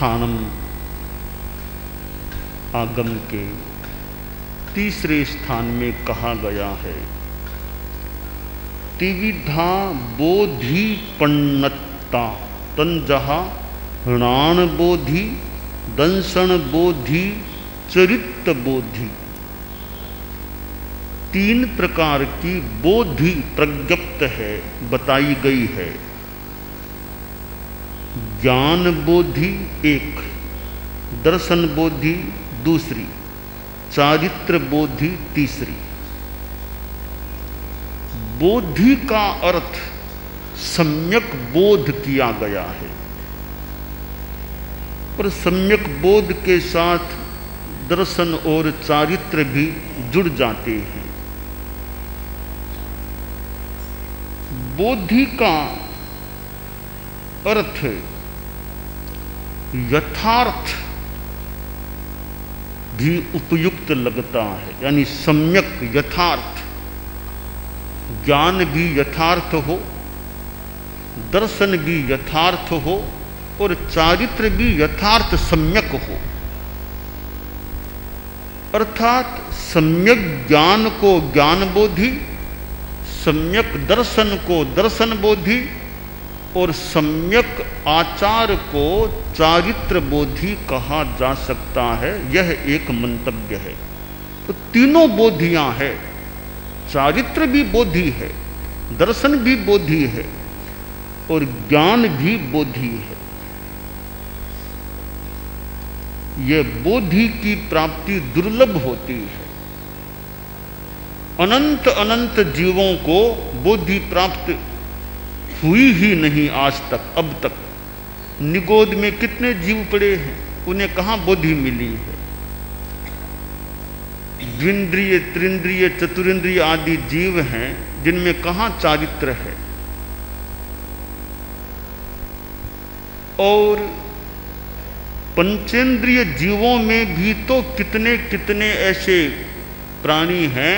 स्थानम आगम के तीसरे स्थान में कहा गया है। त्रिविधा बोधि पन्नता तंजहा ह्णान बोधि दंसन बोधि चरित बोधि। तीन प्रकार की बोधि प्रज्ञप्त है, बताई गई है। ज्ञान बोधि एक, दर्शन बोधि दूसरी, चारित्र बोधि तीसरी। बोधि का अर्थ सम्यक बोध किया गया है, पर सम्यक बोध के साथ दर्शन और चारित्र भी जुड़ जाते हैं। बोधि का अर्थ यथार्थ भी उपयुक्त लगता है, यानी सम्यक यथार्थ। ज्ञान भी यथार्थ हो, दर्शन भी यथार्थ हो और चारित्र भी यथार्थ सम्यक हो। अर्थात सम्यक ज्ञान को ज्ञान बोधि, सम्यक दर्शन को दर्शन बोधि और सम्यक आचार को चारित्र बोधि कहा जा सकता है। यह एक मंतव्य है। तो तीनों बोधियां हैं, चारित्र भी बोधि है, दर्शन भी बोधि है और ज्ञान भी बोधि है। यह बोधि की प्राप्ति दुर्लभ होती है। अनंत अनंत जीवों को बोधि प्राप्त हुई ही नहीं आज तक। अब तक निगोद में कितने जीव पड़े हैं, उन्हें कहां बोधि मिली है। द्विंद्रिय त्रिंद्रिय चतुरिंद्रिय आदि जीव हैं जिनमें कहां चारित्र है। और पंचेंद्रिय जीवों में भी तो कितने कितने ऐसे प्राणी हैं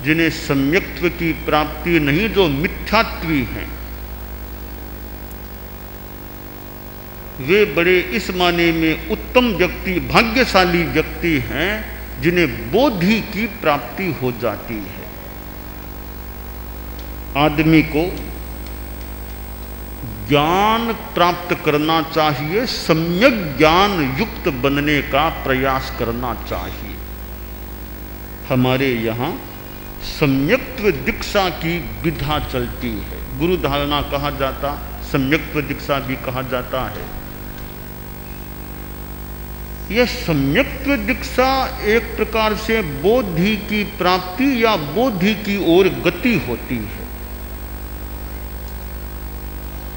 जिन्हें सम्यक्त्व की प्राप्ति नहीं, जो मिथ्यात्वी हैं। वे बड़े इस माने में उत्तम व्यक्ति, भाग्यशाली व्यक्ति हैं जिन्हें बोधि की प्राप्ति हो जाती है। आदमी को ज्ञान प्राप्त करना चाहिए, सम्यक ज्ञान युक्त बनने का प्रयास करना चाहिए। हमारे यहाँ सम्यक्त्व दीक्षा की विधा चलती है। गुरु धारणा कहा जाता, सम्यक्त्व दीक्षा भी कहा जाता है। यह सम्यक्त्व दीक्षा एक प्रकार से बोधि की प्राप्ति या बोधि की ओर गति होती है।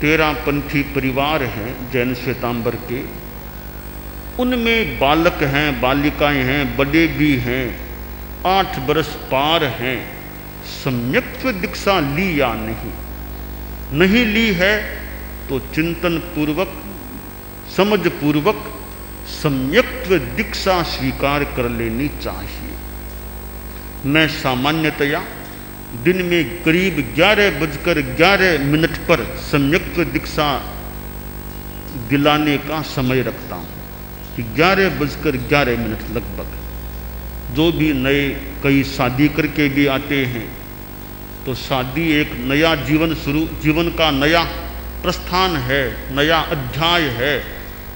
13 पंथी परिवार हैं जैन श्वेतांबर के, उनमें बालक हैं, बालिकाएं हैं, बड़े भी हैं, 8 बरस पार हैं। सम्यक्त्व दीक्षा ली या नहीं ली है तो चिंतन पूर्वक, समझ पूर्वक सम्यक्त्व दीक्षा स्वीकार कर लेनी चाहिए। मैं सामान्यतया दिन में करीब 11:11 पर सम्यक्त्व दीक्षा दिलाने का समय रखता हूँ कि 11:11 लगभग। जो भी नए कई शादी करके भी आते हैं तो शादी एक नया जीवन का नया प्रस्थान है, नया अध्याय है,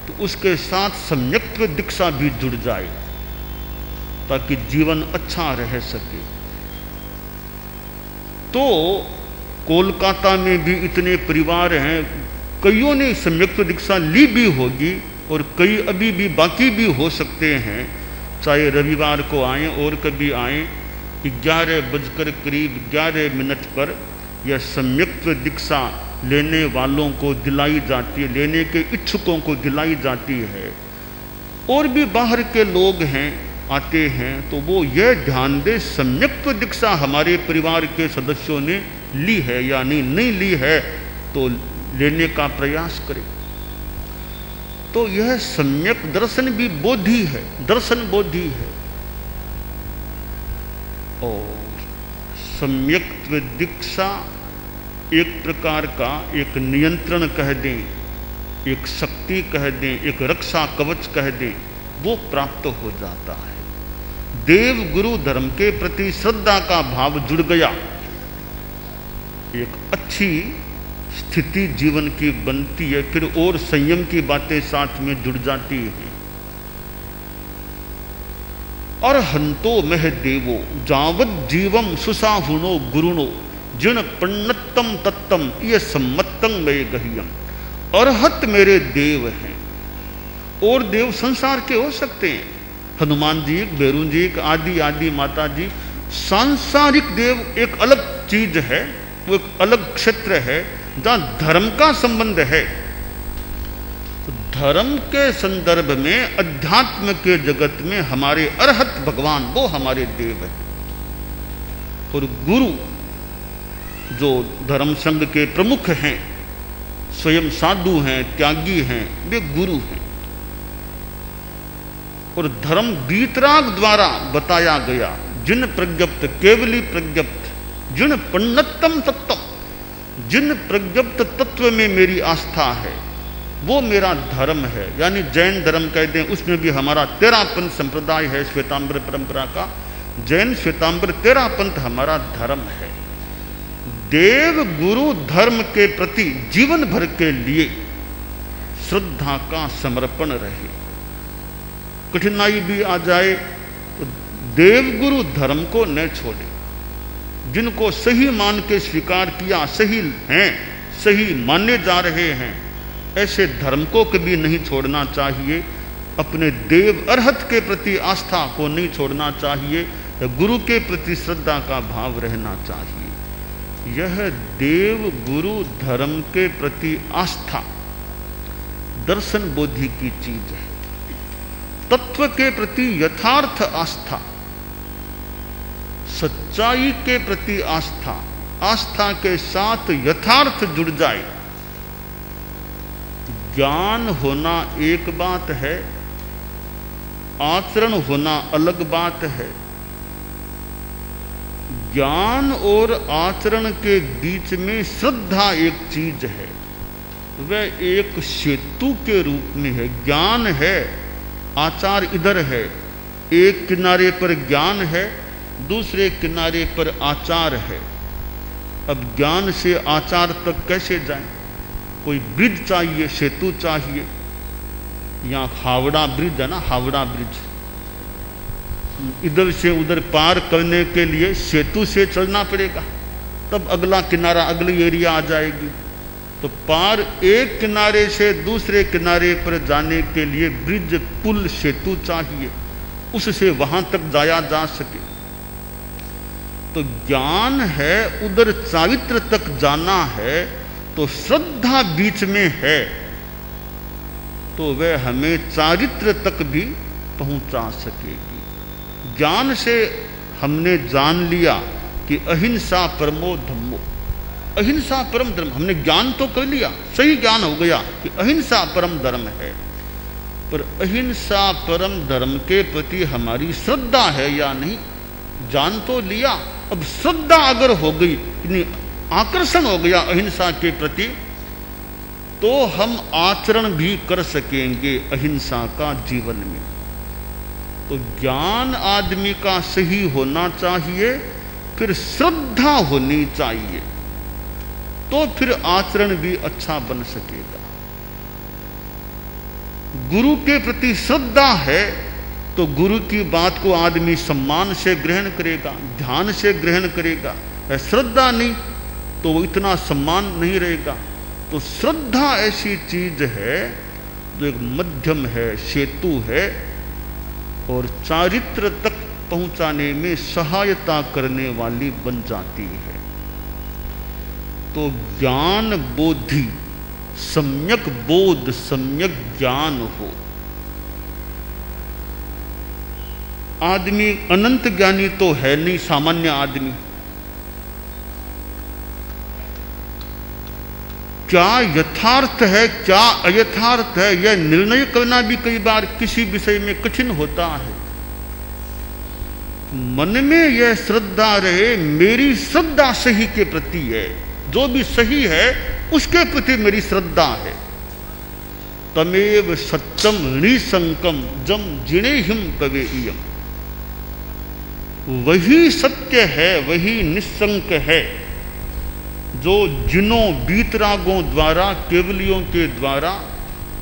तो उसके साथ सम्यक्त्व दीक्षा भी जुड़ जाए ताकि जीवन अच्छा रह सके। तो कोलकाता में भी इतने परिवार हैं, कईयों ने सम्यक्त्व दीक्षा ली भी होगी और कई अभी भी बाकी भी हो सकते हैं। चाहे रविवार को आएँ और कभी आएँ, 11:11 पर यह सम्यक्त्व दीक्षा लेने वालों को दिलाई जाती है, लेने के इच्छुकों को दिलाई जाती है। और भी बाहर के लोग हैं, आते हैं, तो वो यह ध्यान दे सम्यक्त्व दीक्षा हमारे परिवार के सदस्यों ने ली है या नहीं ली है तो लेने का प्रयास करें। तो यह सम्यक दर्शन भी बोधि है, दर्शन बोधि है। और सम्यक्त्व दीक्षा एक प्रकार का एक नियंत्रण कह दें एक शक्ति कह दें, एक रक्षा कवच कह दें, वो प्राप्त हो जाता है। देव गुरु धर्म के प्रति श्रद्धा का भाव जुड़ गया, एक अच्छी स्थिति जीवन की बनती है। फिर और संयम की बातें साथ में जुड़ जाती हैं। और हंतो मह देवो जावत जीवम सुसाहुनो गुरुणो जिन पन्नत्तम तत्तम ये सम्मत्तं मय गह्यम। अरहत मेरे देव हैं। और देव संसार के हो सकते हैं, हनुमान जी, भैरू जी, आदि आदि माता जी। सांसारिक देव एक अलग चीज है, वो एक अलग क्षेत्र है जहां धर्म का संबंध है। तो धर्म के संदर्भ में अध्यात्म के जगत में हमारे अरहत भगवान वो हमारे देव हैं। और गुरु जो धर्म संघ के प्रमुख हैं, स्वयं साधु हैं, त्यागी हैं, वे गुरु हैं। और धर्म वीतराग द्वारा बताया गया, जिन प्रज्ञप्त केवली प्रज्ञप्त, जिन पन्नत्तम तत्तम, जिन प्रज्ञप्त तत्व में मेरी आस्था है वो मेरा धर्म है। यानी जैन धर्म कहते हैं, उसमें भी हमारा 13 पंथ संप्रदाय है, श्वेतांबर परंपरा का जैन श्वेतांबर 13 पंथ हमारा धर्म है। देव गुरु धर्म के प्रति जीवन भर के लिए श्रद्धा का समर्पण रहे। कठिनाई भी आ जाए तो देव गुरु धर्म को न छोड़े। जिनको सही मान के स्वीकार किया, सही हैं, सही माने जा रहे हैं, ऐसे धर्म को कभी नहीं छोड़ना चाहिए। अपने देव अरहत के प्रति आस्था को नहीं छोड़ना चाहिए। गुरु के प्रति श्रद्धा का भाव रहना चाहिए। यह देव गुरु धर्म के प्रति आस्था दर्शन बोधि की चीज है। तत्व के प्रति यथार्थ आस्था, सच्चाई के प्रति आस्था, आस्था के साथ यथार्थ जुड़ जाए। ज्ञान होना एक बात है, आचरण होना अलग बात है। ज्ञान और आचरण के बीच में श्रद्धा एक चीज है, वह एक सेतु के रूप में है। ज्ञान है, आचार इधर है। एक किनारे पर ज्ञान है, दूसरे किनारे पर आचार है। अब ज्ञान से आचार तक कैसे जाएं? कोई ब्रिज चाहिए, सेतु चाहिए। यहाँ हावड़ा ब्रिज है ना, हावड़ा ब्रिज, इधर से उधर पार करने के लिए सेतु से चलना पड़ेगा, तब अगला किनारा, अगली एरिया आ जाएगी। तो पार एक किनारे से दूसरे किनारे पर जाने के लिए ब्रिज, पुल, सेतु चाहिए, उससे वहां तक जाया जा सके। तो ज्ञान है, उधर चारित्र तक जाना है, तो श्रद्धा बीच में है, तो वह हमें चारित्र तक भी पहुंचा सकेगी। ज्ञान से हमने जान लिया कि अहिंसा परमो धम्मो, अहिंसा परम धर्म, हमने ज्ञान तो कर लिया, सही ज्ञान हो गया कि अहिंसा परम धर्म है। पर अहिंसा परम धर्म के प्रति हमारी श्रद्धा है या नहीं, जान तो लिया, अब श्रद्धा अगर हो गई, आकर्षण हो गया अहिंसा के प्रति, तो हम आचरण भी कर सकेंगे अहिंसा का जीवन में। तो ज्ञान आदमी का सही होना चाहिए, फिर श्रद्धा होनी चाहिए, तो फिर आचरण भी अच्छा बन सकेगा। गुरु के प्रति श्रद्धा है तो गुरु की बात को आदमी सम्मान से ग्रहण करेगा, ध्यान से ग्रहण करेगा। श्रद्धा नहीं तो वो इतना सम्मान नहीं रहेगा। तो श्रद्धा ऐसी चीज है जो एक मध्यम है, सेतु है, और चारित्र तक पहुंचाने में सहायता करने वाली बन जाती है। तो ज्ञान बोधि, सम्यक बोध, सम्यक ज्ञान हो। आदमी अनंत ज्ञानी तो है नहीं, सामान्य आदमी। क्या यथार्थ है, क्या अयथार्थ है, यह निर्णय करना भी कई बार किसी विषय में कठिन होता है। मन में यह श्रद्धा रहे, मेरी श्रद्धा सही के प्रति है, जो भी सही है उसके प्रति मेरी श्रद्धा है। तमेव सत्यम निसंकम जम जिनेहिम तवेयम। वही सत्य है, वही निसंक है जो जिनों बीतरागों द्वारा, केवलियों के द्वारा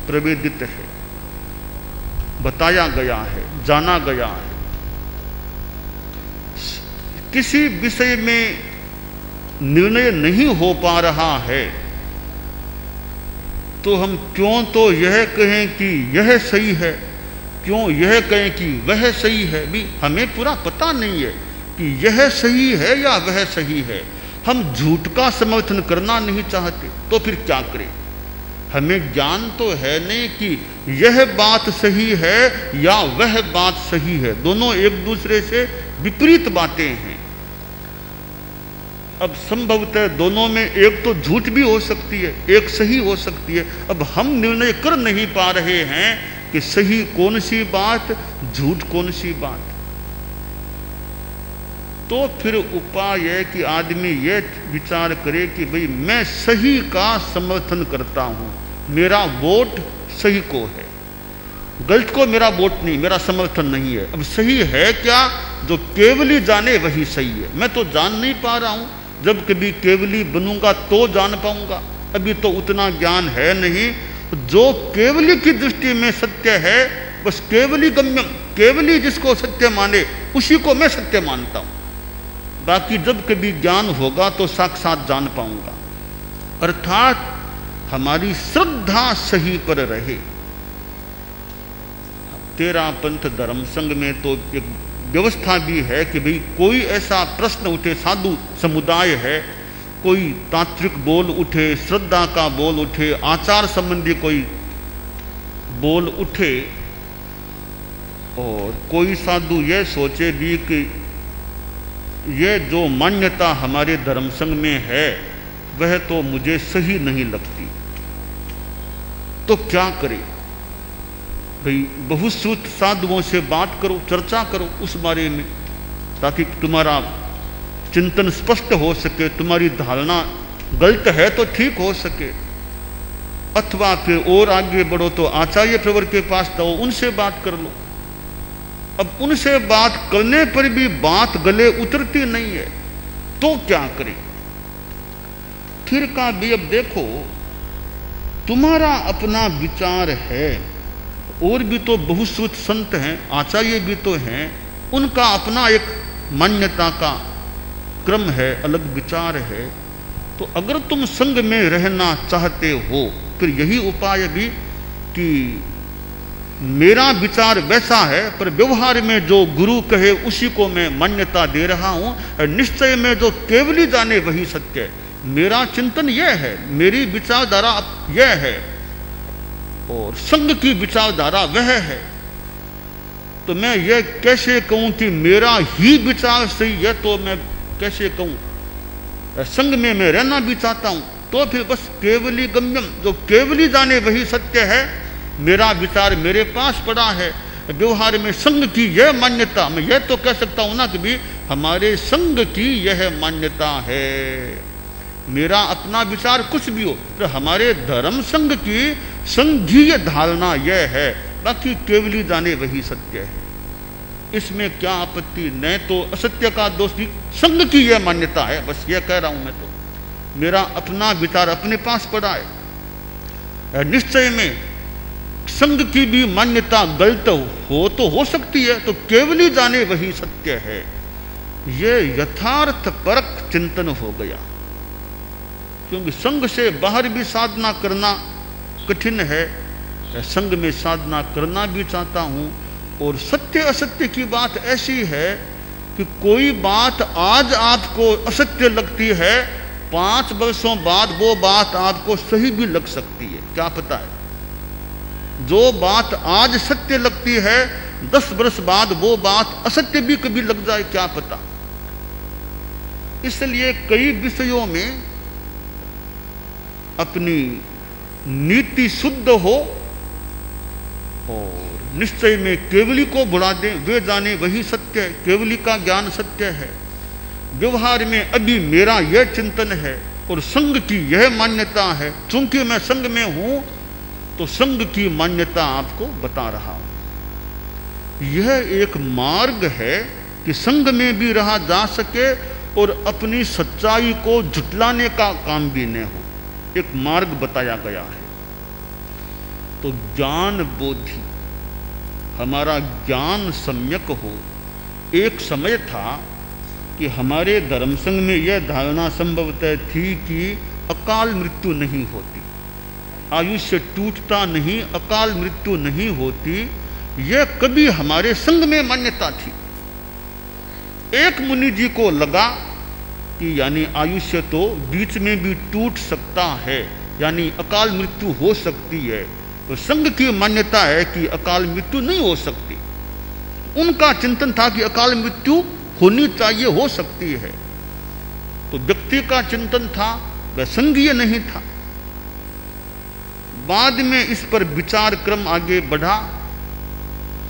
प्रवेदित है, बताया गया है, जाना गया है। किसी विषय में निर्णय नहीं हो पा रहा है तो हम क्यों तो यह कहें कि यह सही है, क्यों यह कहें कि वह सही है। भी हमें पूरा पता नहीं है कि यह सही है या वह सही है। हम झूठ का समर्थन करना नहीं चाहते तो फिर क्या करें। हमें ज्ञान तो है नहीं कि यह बात सही है या वह बात सही है, दोनों एक दूसरे से विपरीत बातें हैं। अब संभवतः दोनों में एक तो झूठ भी हो सकती है, एक सही हो सकती है। अब हम निर्णय कर नहीं पा रहे हैं कि सही कौन सी बात, झूठ कौन सी बात। तो फिर उपाय है कि आदमी यह विचार करे कि भाई मैं सही का समर्थन करता हूं, मेरा वोट सही को है, गलत को मेरा वोट नहीं, मेरा समर्थन नहीं है। अब सही है क्या, जो केवली जाने वही सही है। मैं तो जान नहीं पा रहा हूं, जब कभी केवली बनूंगा तो जान पाऊंगा, अभी तो उतना ज्ञान है नहीं। जो केवली की दृष्टि में सत्य है बस केवली गम्यम, केवली जिसको सत्य माने उसी को मैं सत्य मानता हूं। बाकी जब कभी ज्ञान होगा तो साक्षात जान पाऊंगा। अर्थात हमारी श्रद्धा सही पर रहे। तेरा पंथ धर्म संघ में तो एक व्यवस्था भी है कि भाई कोई ऐसा प्रश्न उठे, साधु समुदाय है, कोई तांत्रिक बोल उठे, श्रद्धा का बोल उठे, आचार संबंधी कोई बोल उठे और कोई साधु यह सोचे भी कि यह जो मान्यता हमारे धर्म संघ में है वह तो मुझे सही नहीं लगती, तो क्या करे भाई। बहुश्रुत साधुओं से बात करो, चर्चा करो उस बारे में, ताकि तुम्हारा चिंतन स्पष्ट हो सके, तुम्हारी धारणा गलत है तो ठीक हो सके। अथवा फिर और आगे बढ़ो तो आचार्य प्रवर के पास जाओ, उनसे बात कर लो। अब उनसे बात करने पर भी बात गले उतरती नहीं है तो क्या करें। फिर का भी अब देखो, तुम्हारा अपना विचार है, और भी तो बहुश्रुत संत हैं, आचार्य भी तो हैं, उनका अपना एक मान्यता का क्रम है, अलग विचार है। तो अगर तुम संग में रहना चाहते हो फिर यही उपाय भी कि मेरा विचार वैसा है पर व्यवहार में जो गुरु कहे उसी को मैं मान्यता दे रहा हूं, निश्चय में जो केवली जाने वही सत्य है। मेरा चिंतन यह है, मेरी विचारधारा यह है और संघ की विचारधारा वह है। तो मैं यह कैसे कहूं कि मेरा ही विचार सही है, तो मैं कैसे कहूं। संघ में मैं रहना भी चाहता हूं तो फिर बस केवली गम्यम, जो केवली जाने वही सत्य है। मेरा विचार मेरे पास पड़ा है, व्यवहार में संघ की यह मान्यता, मैं यह तो कह सकता हूं ना कि भी हमारे संघ की यह मान्यता है। मेरा अपना विचार कुछ भी हो तो हमारे धर्म संघ की संघीय धारणा यह है, बाकी केवली जाने वही सत्य है। इसमें क्या आपत्ति, न तो असत्य का दोष भी, संघ की यह मान्यता है, बस यह कह रहा हूं मैं। तो मेरा अपना विचार अपने पास पड़ा है। निश्चय में संघ की भी मान्यता गलत हो तो हो सकती है, तो केवली जाने वही सत्य है। यह यथार्थ परक चिंतन हो गया, क्योंकि संघ से बाहर भी साधना करना कठिन है, संघ में साधना करना भी चाहता हूं। और सत्य असत्य की बात ऐसी है कि कोई बात आज आपको असत्य लगती है, 5 वर्षों बाद वो बात आपको सही भी लग सकती है, क्या पता है। जो बात आज सत्य लगती है 10 वर्ष बाद वो बात असत्य भी कभी लग जाए, क्या पता। इसलिए कई विषयों में अपनी नीति शुद्ध हो और निश्चय में केवली को बुला दें, वे जाने वही सत्य है, केवली का ज्ञान सत्य है। व्यवहार में अभी मेरा यह चिंतन है और संघ की यह मान्यता है, चूंकि मैं संघ में हूं तो संग की मान्यता आपको बता रहा हूं। यह एक मार्ग है कि संग में भी रहा जा सके और अपनी सच्चाई को झुटलाने का काम भी न हो, एक मार्ग बताया गया है। तो ज्ञान बोधि, हमारा ज्ञान सम्यक हो। एक समय था कि हमारे धर्म संघ में यह धारणा संभवतः थी कि अकाल मृत्यु नहीं होती, आयुष्य टूटता नहीं, अकाल मृत्यु नहीं होती, यह कभी हमारे संघ में मान्यता थी। एक मुनि जी को लगा कि यानी आयुष्य तो बीच में भी टूट सकता है, यानी अकाल मृत्यु हो सकती है, तो संघ की मान्यता है कि अकाल मृत्यु नहीं हो सकती। उनका चिंतन था कि अकाल मृत्यु होनी चाहिए, हो सकती है। तो व्यक्ति का चिंतन था, वह संघीय नहीं था। बाद में इस पर विचार क्रम आगे बढ़ा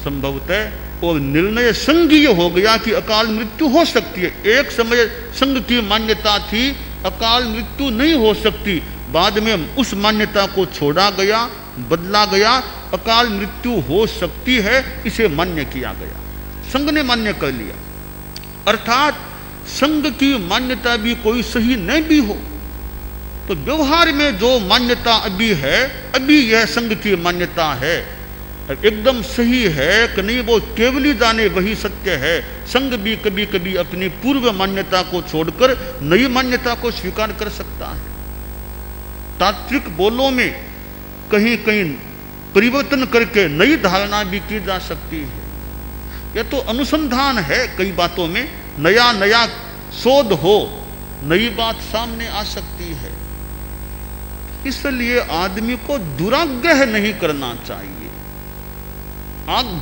संभवतः, और निर्णय संघीय हो गया कि अकाल मृत्यु हो सकती है। एक समय संघ की मान्यता थी अकाल मृत्यु नहीं हो सकती, बाद में उस मान्यता को छोड़ा गया, बदला गया, अकाल मृत्यु हो सकती है, इसे मान्य किया गया, संघ ने मान्य कर लिया। अर्थात संघ की मान्यता भी कोई सही नहीं भी हो, तो व्यवहार में जो मान्यता अभी है, अभी यह संघ की मान्यता है, एकदम सही है कि नहीं वो केवली जाने वही सत्य है। संघ भी कभी कभी अपनी पूर्व मान्यता को छोड़कर नई मान्यता को स्वीकार कर सकता है। तात्विक बोलों में कहीं कहीं परिवर्तन करके नई धारणा भी की जा सकती है। यह तो अनुसंधान है, कई बातों में नया नया शोध हो, नई बात सामने आ सकती है। इसलिए आदमी को दुराग्रह नहीं करना चाहिए,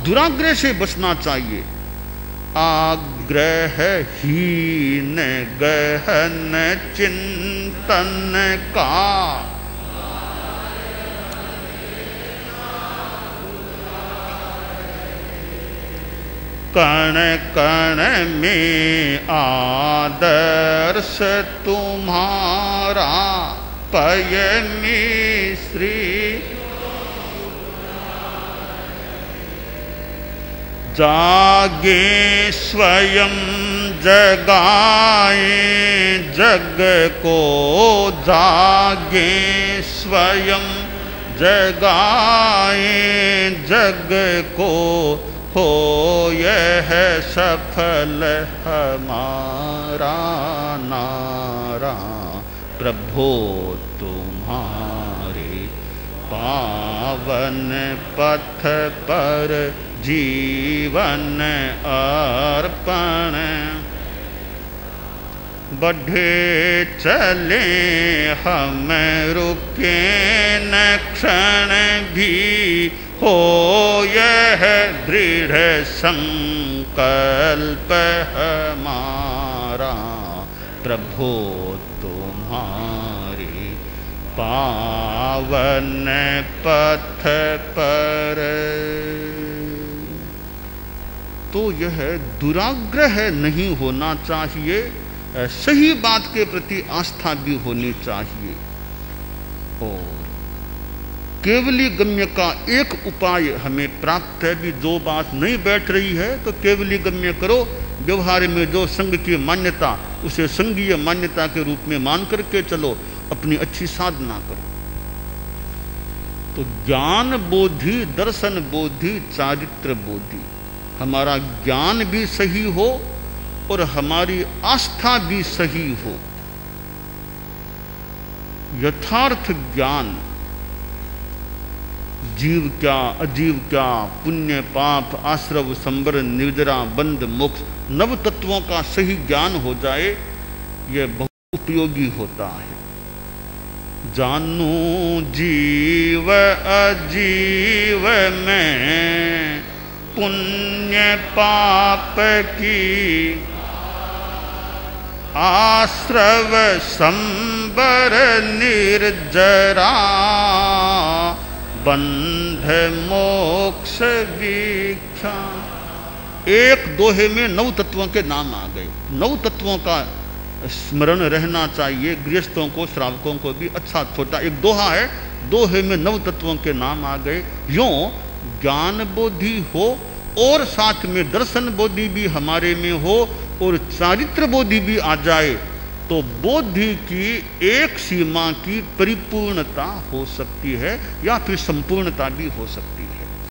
दुराग्रह से बचना चाहिए। आग्रहहीन गहन चिंतन का कण कण में आदर्श तुम्हारा पयमी श्री जागे स्वयं जगाए जग को, जागे स्वयं जगाए जग को, हो यह सफल हमारा नारा प्रभो तुम्हारे पावन पथ पर जीवन अर्पण। बढ़े चले हम रुके न क्षण भी, हो यह दृढ़ संकल्प हमारा प्रभो तुम्हारे पावन पथ पर। तो यह दुराग्रह नहीं होना चाहिए, सही बात के प्रति आस्था भी होनी चाहिए। और केवली गम्य का एक उपाय हमें प्राप्त है भी, जो बात नहीं बैठ रही है तो केवली गम्य करो। व्यवहार में जो संघ की मान्यता, उसे संघीय मान्यता के रूप में मान करके चलो, अपनी अच्छी साधना करो। तो ज्ञान बोधि, दर्शन बोधि, चारित्र बोधि, हमारा ज्ञान भी सही हो और हमारी आस्था भी सही हो। यथार्थ ज्ञान, जीव क्या अजीव क्या, पुण्य पाप, आश्रव संवर, निर्जरा बंध मोक्ष, नव तत्वों का सही ज्ञान हो जाए, यह बहुत उपयोगी होता है। जानू जीव अजीव में पुण्य पाप की, आश्रव संबर निर्जरा बंध मोक्ष वीक्षा। एक दोहे में 9 तत्वों के नाम आ गए। 9 तत्वों का स्मरण रहना चाहिए। गृहस्थों को, श्रावकों को भी अच्छा छोटा एक दोहा है, दोहे में 9 तत्वों के नाम आ गए। यूं ज्ञान बोधि हो और साथ में दर्शन बोधि भी हमारे में हो और चारित्र बोधि भी आ जाए तो बोधि की एक सीमा की परिपूर्णता हो सकती है या फिर संपूर्णता भी हो सकती है।